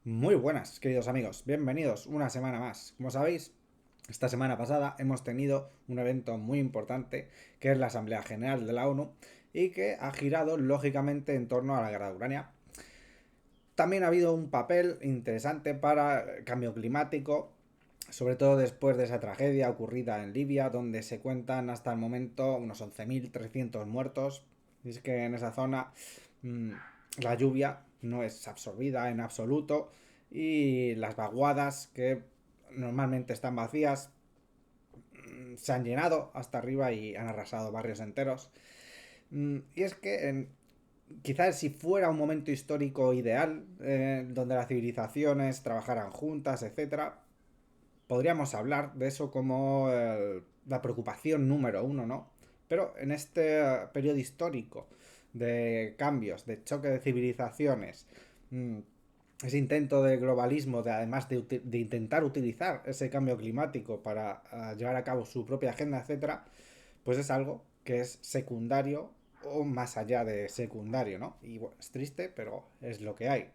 Muy buenas, queridos amigos, bienvenidos una semana más. Como sabéis, esta semana pasada hemos tenido un evento muy importante que es la Asamblea General de la ONU y que ha girado lógicamente en torno a la guerra de Ucrania. También ha habido un papel interesante para el cambio climático, sobre todo después de esa tragedia ocurrida en Libia, donde se cuentan hasta el momento unos 11.300 muertos. Y es que en esa zona mmm, la lluvia no es absorbida en absoluto y las vaguadas que normalmente están vacías se han llenado hasta arriba y han arrasado barrios enteros. Y es que quizás si fuera un momento histórico ideal, donde las civilizaciones trabajaran juntas, etcétera, podríamos hablar de eso como la preocupación número uno, ¿no? Pero en este periodo histórico de cambios, de choque de civilizaciones, mmm, ese intento de globalismo, de además de intentar utilizar ese cambio climático para llevar a cabo su propia agenda, etcétera, pues es algo que es secundario o más allá de secundario, ¿no? Y bueno, es triste, pero es lo que hay.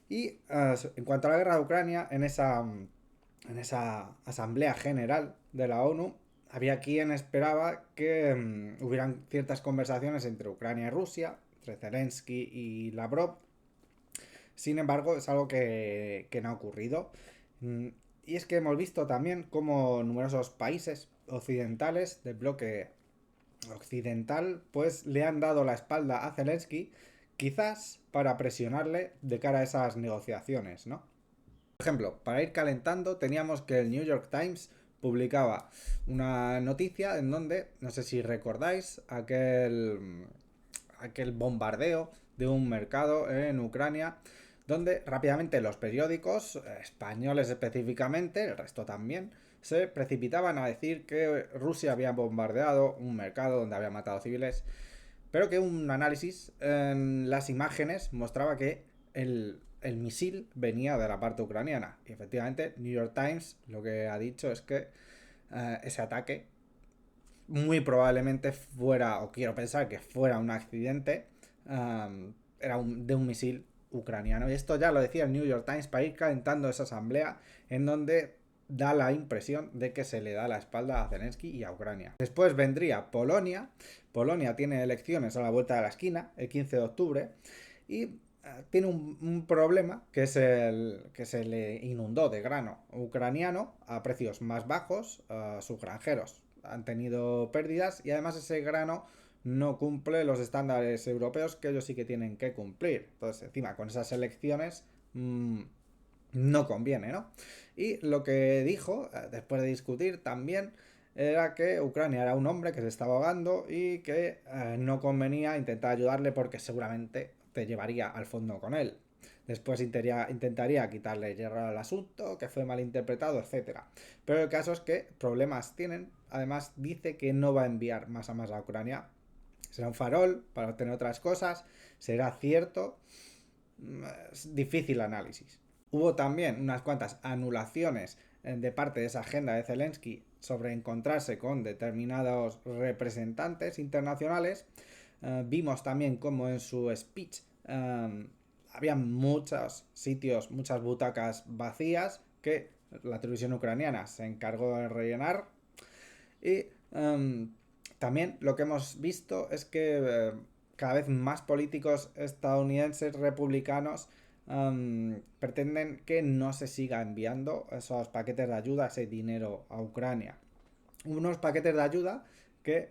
Y en cuanto a la guerra de Ucrania, en esa Asamblea General de la ONU, había quien esperaba que hubieran ciertas conversaciones entre Ucrania y Rusia, entre Zelensky y Lavrov. Sin embargo, es algo que no ha ocurrido. Mm, Y es que hemos visto también cómo numerosos países occidentales del bloque occidental pues le han dado la espalda a Zelensky, quizás para presionarle de cara a esas negociaciones, ¿no? Por ejemplo, para ir calentando teníamos que el New York Times publicaba una noticia en donde, no sé si recordáis, aquel bombardeo de un mercado en Ucrania, donde rápidamente los periódicos, españoles específicamente, el resto también, se precipitaban a decir que Rusia había bombardeado un mercado donde había matado civiles, pero que un análisis en las imágenes mostraba que el misil venía de la parte ucraniana. Y efectivamente, New York Times lo que ha dicho es que ese ataque muy probablemente fuera, o quiero pensar que fuera un accidente, era de un misil ucraniano. Y esto ya lo decía el New York Times para ir calentando esa asamblea en donde da la impresión de que se le da la espalda a Zelensky y a Ucrania. Después vendría Polonia. Polonia tiene elecciones a la vuelta de la esquina, el 15 de octubre, y tiene un problema que es el que se le inundó de grano ucraniano a precios más bajos a sus granjeros. Han tenido pérdidas y además ese grano no cumple los estándares europeos que ellos sí que tienen que cumplir. Entonces, encima, con esas elecciones no conviene, ¿no? Y lo que dijo, después de discutir también, era que Ucrania era un hombre que se estaba ahogando y que no convenía intentar ayudarle porque seguramente te llevaría al fondo con él. Después intentaría quitarle hierro al asunto, que fue malinterpretado, etcétera. Pero el caso es que problemas tienen. Además, dice que no va a enviar más a más a Ucrania. Será un farol para obtener otras cosas. Será cierto. Es difícil análisis. Hubo también unas cuantas anulaciones de parte de esa agenda de Zelensky sobre encontrarse con determinados representantes internacionales. Vimos también como en su speech había muchos sitios, muchas butacas vacías que la televisión ucraniana se encargó de rellenar. Y también lo que hemos visto es que cada vez más políticos estadounidenses republicanos pretenden que no se siga enviando esos paquetes de ayuda, ese dinero a Ucrania. Unos paquetes de ayuda que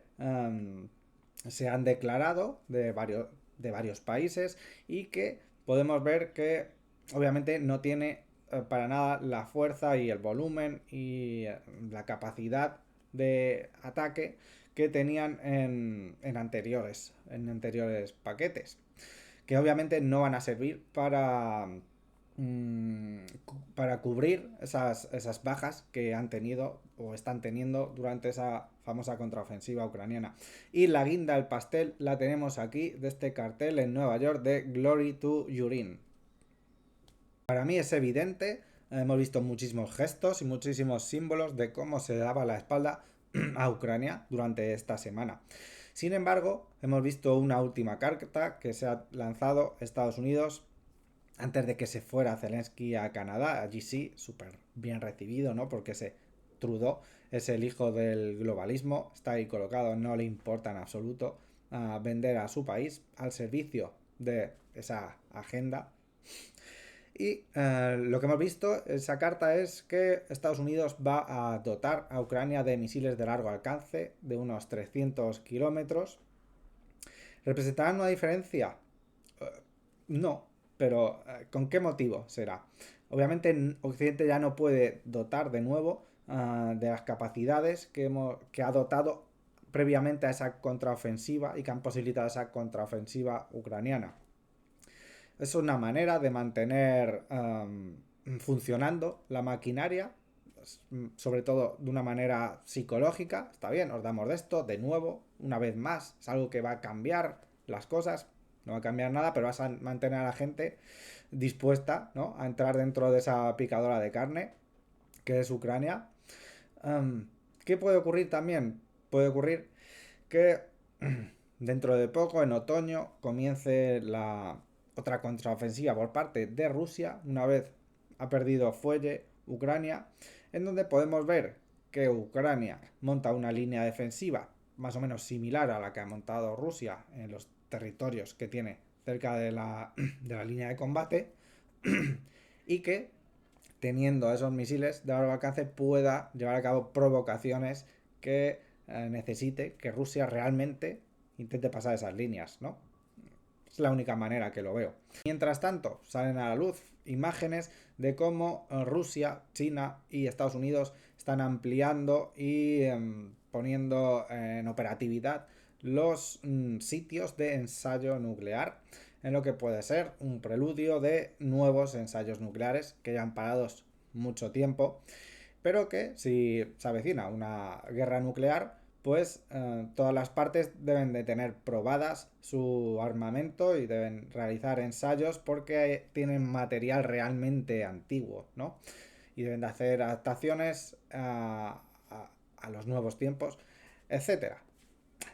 se han declarado de varios países y que podemos ver que obviamente no tiene para nada la fuerza y el volumen y la capacidad de ataque que tenían en anteriores paquetes, que obviamente no van a servir para cubrir esas bajas que han tenido o están teniendo durante esa famosa contraofensiva ucraniana. Y la guinda del pastel la tenemos aquí de este cartel en Nueva York de Glory to Ukraine. Para mí es evidente, hemos visto muchísimos gestos y muchísimos símbolos de cómo se daba la espalda a Ucrania durante esta semana. Sin embargo, hemos visto una última carta que se ha lanzado Estados Unidos antes de que se fuera Zelensky a Canadá. Allí sí, súper bien recibido, ¿no? Porque ese Trudeau es el hijo del globalismo, está ahí colocado, no le importa en absoluto vender a su país al servicio de esa agenda. Y lo que hemos visto en esa carta es que Estados Unidos va a dotar a Ucrania de misiles de largo alcance de unos 300 kilómetros. ¿Representarán una diferencia? No, pero ¿con qué motivo será? Obviamente Occidente ya no puede dotar de nuevo de las capacidades que ha dotado previamente a esa contraofensiva y que han posibilitado esa contraofensiva ucraniana. Es una manera de mantener funcionando la maquinaria, sobre todo de una manera psicológica. Está bien, os damos de esto, de nuevo, una vez más. Es algo que va a cambiar las cosas. No va a cambiar nada, pero vas a mantener a la gente dispuesta, ¿no?, a entrar dentro de esa picadora de carne que es Ucrania. ¿Qué puede ocurrir también? Puede ocurrir que dentro de poco, en otoño, comience la otra contraofensiva por parte de Rusia, una vez ha perdido fuelle Ucrania, en donde podemos ver que Ucrania monta una línea defensiva más o menos similar a la que ha montado Rusia en los territorios que tiene cerca de la línea de combate, y que teniendo esos misiles de largo alcance pueda llevar a cabo provocaciones que necesite que Rusia realmente intente pasar esas líneas, ¿no? Es la única manera que lo veo. Mientras tanto, salen a la luz imágenes de cómo Rusia, China y Estados Unidos están ampliando y poniendo en operatividad los sitios de ensayo nuclear, en lo que puede ser un preludio de nuevos ensayos nucleares que ya han parados mucho tiempo, pero que si se avecina una guerra nuclear, pues todas las partes deben de tener probadas su armamento y deben realizar ensayos porque tienen material realmente antiguo, ¿no? Y deben de hacer adaptaciones a los nuevos tiempos, etcétera.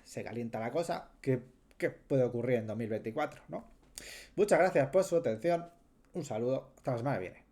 Se calienta la cosa, ¿qué puede ocurrir en 2024, ¿no? Muchas gracias por su atención, un saludo, hasta la semana que viene.